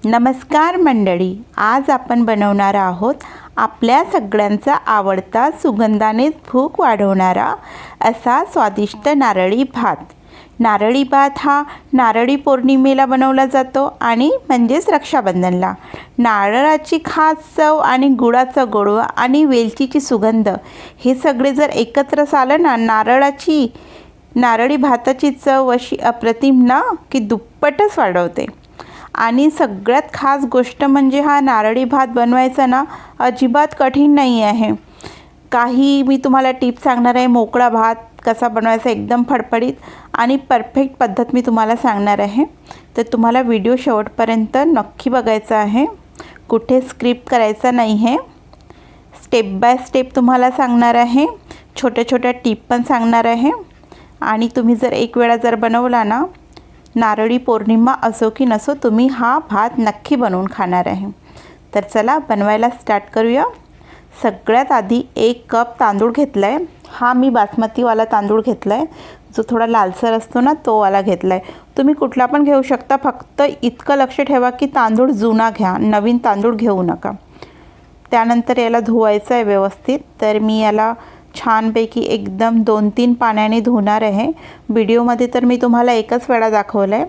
नमस्कार मंडळी, आज आपण बनवणार आहोत आपल्या सगळ्यांचा आवडता सुगंधाने भूक वाढवणारा असा स्वादिष्ट नारळी भात. नारळी भात हा नारळी पौर्णिमेला बनवला जातो आणि म्हणजेच रक्षाबंधनला. नारळाची खास चव आणि गुळाचा गोडवा आणि वेलचीची सुगंध हे सगळे जर एकत्र आलं ना, नारळी भाताची चव अशी अप्रतिम ना की दुप्पटच वाढवते. आणि सगळ्यात खास गोष्ट म्हणजे हा नारळी भात बनवायचा ना अजिबात कठीण नाही आहे. काही मी तुम्हाला टिप्स सांगणार आहे. मोकळा भात कसा बनवायचा एकदम फडफडीत आणि परफेक्ट पद्धत मी तुम्हाला सांगणार आहे. तर तुम्हाला व्हिडिओ शेवटपर्यंत नक्की बघायचा आहे, कुठे स्क्रिप्ट करायचा नाही आहे. स्टेप बाय स्टेप तुम्हाला सांगणार आहे, छोट्या छोट्या टिप पण सांगणार आहे. आणि तुम्ही जर एक वेळा जर बनवला ना, नारळी पौर्णिमा असो की नसो, तुम्ही हा भात नक्की बनवून खाणार आहे. तर चला बनवायला स्टार्ट करूया. सगळ्यात आधी 1 कप तांदूळ घेतला आहे. हा मी बासमतीवाला तांदूळ घेतला आहे, जो थोडा लालसर असतो ना तो वाला घेतला आहे. तुम्ही कुठला पण घेऊ शकता, फक्त इतकं लक्ष ठेवा की तांदूळ जुना घ्या, नवीन तांदूळ घेऊ नका. त्यानंतर याला धुवायचं आहे व्यवस्थित. तर मी याला छानपैकी एकदम 2-3 पाण्याने धुणार आहे. व्हिडिओमध्ये तर मी तुम्हाला एकच वेळा दाखवलं आहे,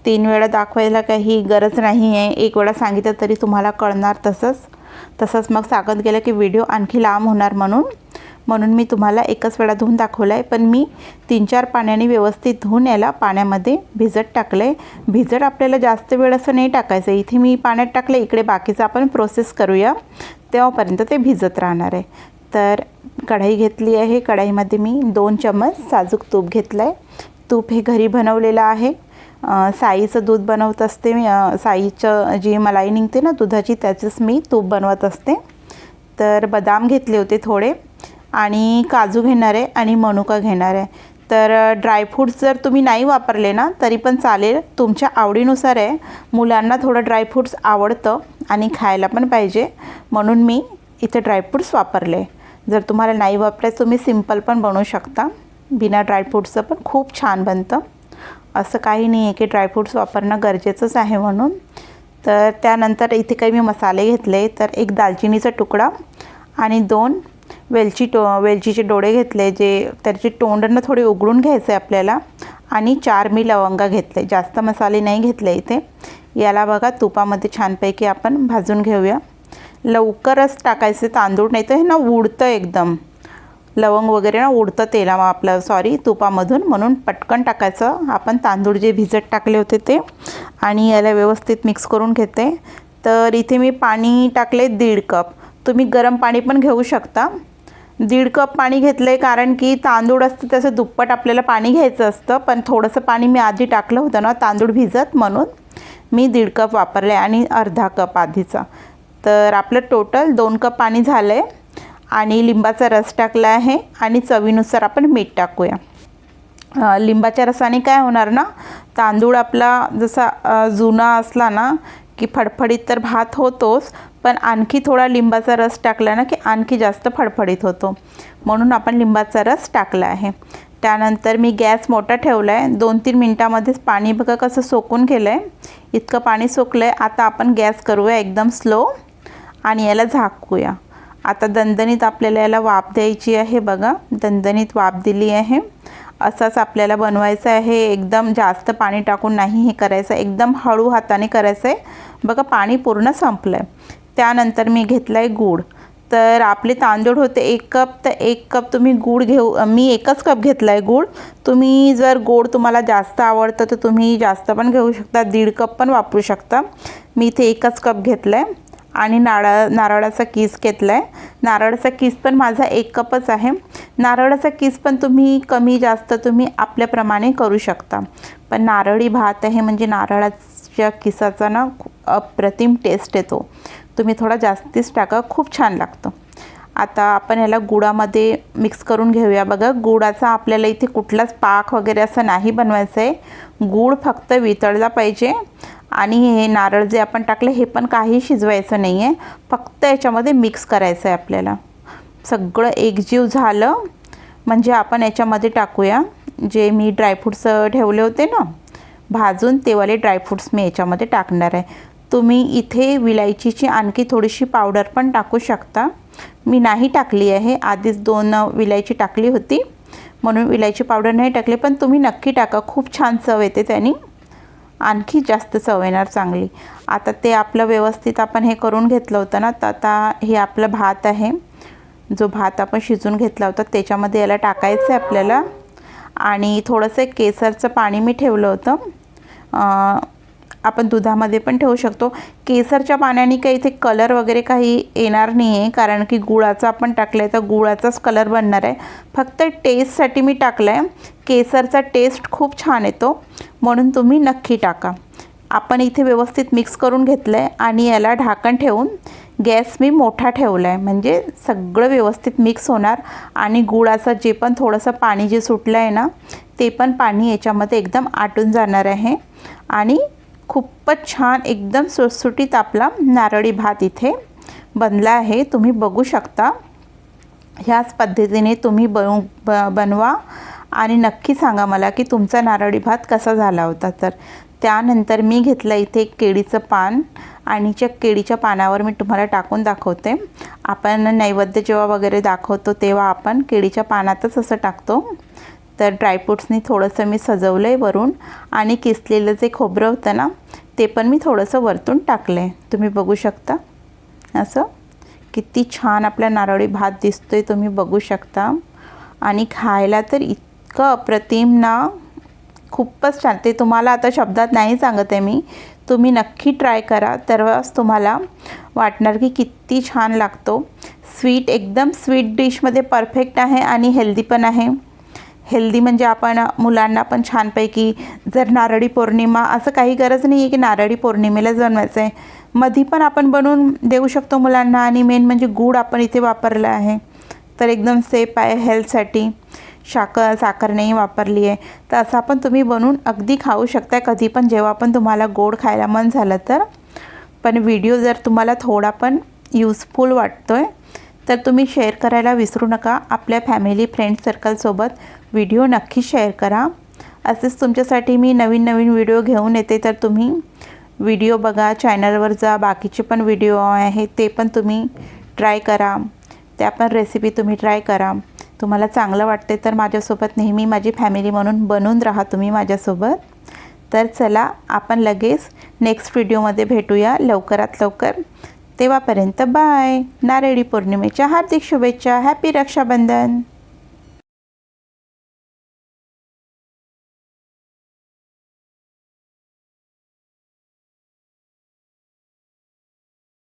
3 वेळा दाखवायला काही गरज नाही आहे. 1 वेळा सांगितलं तरी तुम्हाला कळणार. तसंच मग सांगत गेलं की व्हिडिओ आणखी लांब होणार, म्हणून मी तुम्हाला एकच वेळा धुवून दाखवलं आहे. पण मी 3-4 पाण्याने व्यवस्थित धुवून याला पाण्यामध्ये भिजत टाकलं आहे. भिजत आपल्याला जास्त वेळ असं नाही टाकायचं. इथे मी पाण्यात टाकलं, इकडे बाकीचं आपण प्रोसेस करूया, तेव्हापर्यंत ते भिजत राहणार आहे. तर कढई घेतली आहे. कढईमध्ये मी 2 चम्मच साजूक तूप घेतलं आहे. तूप हे घरी बनवलेलं आहे. साईचं दूध बनवत असते मी. साईचं जी मलाई निघते ना दुधाची, त्याचंच मी तूप बनवत असते. तर बदाम घेतले होते थोडे, आणि काजू घेणार आहे आणि मनुका घेणार आहे. तर ड्रायफ्रूट्स जर तुम्ही नाही वापरले ना तरी पण चालेल, तुमच्या आवडीनुसार आहे. मुलांना थोडं ड्रायफ्रूट्स आवडतं आणि खायला पण पाहिजे, म्हणून मी इथे ड्रायफ्रूट्स वापरले. जर तुम्हाला नाही वापरायचं तुम्ही सिंपल पण बनवू शकता. बिना ड्रायफ्रूट्सचं पण खूप छान बनतं. असं काही नाही आहे की ड्रायफ्रूट्स वापरणं गरजेचंच आहे म्हणून. तर त्यानंतर इथे काही मी मसाले घेतले. तर 1 दालचिनीचा तुकडा आणि 2 वेलचीचे डोळे घेतले, जे त्याची तोंडनं थोडे उघडून घ्यायचे आपल्याला. आणि 4 मी लवंगा घेतले. जास्त मसाले नाही घेतले इथे. याला बघा तुपामध्ये छानपैकी आपण भाजून घेऊया. लवकरच टाकायचे तांदूळ, नाही तर हे ना उडतं एकदम. लवंग वगैरे ना उडतं तुपामधून, म्हणून पटकन टाकायचं आपण तांदूळ जे भिजत टाकले होते ते. आणि याला व्यवस्थित मिक्स करून घेते. तर इथे मी पाणी टाकले 1.5 कप. तुम्ही गरम पाणी पण घेऊ शकता. 1.5 कप पाणी घेतलं आहे कारण की तांदूळ असतं त्याचं दुप्पट आपल्याला पाणी घ्यायचं असतं. पण थोडंसं पाणी मी आधी टाकलं होतं ना तांदूळ भिजत, म्हणून मी 1.5 कप वापरले आणि अर्धा कप आधीचा. तर आपलं टोटल 2 कप पाणी झालं आहे. आणि लिंबाचा रस टाकला आहे आणि चवीनुसार आपण मीठ टाकूया. लिंबाच्या रसाने काय होणार ना, तांदूळ आपला जसा जुना असला ना की फडफडीत तर भात होतोच, पण आणखी थोडा लिंबाचा रस टाकला ना की आणखी जास्त फडफडीत होतो, म्हणून आपण लिंबाचा रस टाकला आहे. त्यानंतर मी गॅस मोठा ठेवला आहे. 2-3 मिनटामध्येच पाणी बघा कसं सोकून गेलं आहे. इतकं पाणी सोकलं आहे. आता आपण गॅस करूया एकदम स्लो आणि याला झाकूया. आता दणदणीत आपल्याला याला वाफ द्यायची आहे. बघा दणदणीत वाफ दिली आहे. असाच आपल्याला बनवायचं आहे. एकदम जास्त पाणी टाकून नाही हे करायचं, एकदम हळू हाताने करायचं आहे. बघा पाणी पूर्ण संपलं आहे. त्यानंतर मी घेतला आहे गूळ. तर आपले तांदूळ होते 1 कप, तर 1 कप तुम्ही गूळ मी 1च कप घेतला आहे गूळ. तुम्ही जर गोड तुम्हाला जास्त आवडतं तर तुम्ही जास्त पण घेऊ शकता, 1.5 कप पण वापरू शकता. मी इथे 1च कप घेतला आहे. आणि नारळाचा किस घेतला आहे. नारळाचा किस पण माझा 1 कपच आहे. नारळाचा किस पण तुम्ही कमी जास्त तुम्ही आपल्याप्रमाणे करू शकता. पण नारळी भात आहे म्हणजे नारळाच्या किसाचा ना अप्रतिम टेस्ट येतो. तुम्ही थोडा जास्तीच टाका, खूप छान लागतं. आता आपण याला गुळामध्ये मिक्स करून घेऊया. बघा गुळाचा आपल्याला इथे कुठलाच पाक वगैरे असं नाही बनवायचं आहे. गूळ फक्त वितळला पाहिजे. आणि हे नारळ जे आपण टाकले हे पण काही शिजवायचं नाही आहे, फक्त याच्यामध्ये मिक्स करायचं आहे आपल्याला. सगळं एकजीव झालं म्हणजे आपण याच्यामध्ये टाकूया जे मी ड्रायफ्रूट्स ठेवले होते ना भाजून, ते वाले ड्रायफ्रूट्स मी याच्यामध्ये टाकणार आहे. तुम्ही इथे विलायचीची आणखी थोडीशी पावडर पण टाकू शकता. मी नाही टाकली आहे, आधीच 2 विलायची टाकली होती म्हणून विलायची पावडर नाही टाकली, पण तुम्ही नक्की टाका, खूप छान चव येते त्यानी, आणखी जास्त चव येणार चांगली. आता ते आपलं व्यवस्थित आपण हे करून घेतलं होतं ना, तर आता हे आपलं भात आहे, जो भात आपण शिजून घेतला होता त्याच्यामध्ये याला टाकायचं आहे आपल्याला. आणि थोडंसं केसरचं पाणी मी ठेवलं होतं, आपण दुधामध्ये पण ठेवू शकतो. केसरच्या पाण्याने काही इथे कलर वगैरे काही येणार नाही आहे, कारण की गुळाचा आपण टाकलं आहे तर गुळाचाच कलर बनणार आहे. फक्त टेस्टसाठी मी टाकलं आहे. केसरचा टेस्ट खूप छान येतो म्हणून तुम्ही नक्की टाका. आपण इथे व्यवस्थित मिक्स करून घेतलं आहे आणि याला ढाकण ठेवून गॅस मी मोठा ठेवला आहे, म्हणजे सगळं व्यवस्थित मिक्स होणार आणि गुळाचं जे पण थोडंसं पाणी जे सुटलं आहे ना, ते पण पाणी याच्यामध्ये एकदम आटून जाणार आहे आणि खूपच छान एकदम सुटसुटीत आपला नारळी भात इथे बनला आहे. तुम्ही बघू शकता. ह्याच पद्धतीने तुम्ही बनवा आणि नक्की सांगा मला की तुमचा नारळी भात कसा झाला होता. तर त्यानंतर मी घेतलं इथे एक केळीचं पान आणि त्या केळीच्या पानावर मी तुम्हाला टाकून दाखवते. आपण नैवेद्य जेव्हा वगैरे दाखवतो तेव्हा आपण केळीच्या पानातच असं टाकतो. तर ड्रायफ्रूट्सनी थोडंसं मी सजवलं आहे वरून आणि किसलेलं जे खोबरं होतं ना, ते पण मी थोडंसं वरतून टाकलं आहे. तुम्ही बघू शकता असं किती छान आपला नारळी भात दिसतोय, तुम्ही बघू शकता. आणि खायला तर इतकं अप्रतिम ना, खूपच छान. ते तुम्हाला आता शब्दात नाही सांगत आहे मी, तुम्ही नक्की ट्राय करा, तरच तुम्हाला वाटणार की किती छान लागतो. स्वीट एकदम स्वीट डिशमध्ये परफेक्ट आहे आणि हेल्दी पण आहे. हेल्दी म्हणजे आपण मुलांना पण छानपैकी, जर नारळी पौर्णिमा असं काही गरज नाही आहे की नारळी पौर्णिमेला बनवायचं आहे, मधी पण आपण बनवून देऊ शकतो मुलांना. आणि मेन म्हणजे गूळ आपण इथे वापरला आहे तर एकदम सेफ आहे हेल्थसाठी. साखर नाही वापरली आहे, तर असं पण तुम्ही बनवून अगदी खाऊ शकता कधी पण, जेव्हा पण तुम्हाला गोड खायला मन झालं तर. पण व्हिडिओ जर तुम्हाला थोडा पण यूजफुल वाटतो आहे तर तुम्ही शेअर करायला विसरू नका. आपल्या फॅमिली फ्रेंड सर्कलसोबत व्हिडिओ नक्की शेअर करा. असेच तुमच्यासाठी मी नवीन नवीन व्हिडिओ घेऊन येते, तर तुम्ही व्हिडिओ बघा, चॅनलवर जा, बाकीचे पण व्हिडिओ आहेत ते पण तुम्ही ट्राय करा, त्या पण रेसिपी तुम्ही ट्राय करा. तुम्हाला चांगलं वाटते तर माझ्यासोबत नेहमी माझी फॅमिली म्हणून बनून राहा तुम्ही माझ्यासोबत. तर चला आपण लगेच नेक्स्ट व्हिडिओमध्ये भेटूया लवकरात लवकर. तेव्हापर्यंत बाय. नारळी पौर्णिमेच्या हार्दिक शुभेच्छा. हॅपी रक्षाबंधन.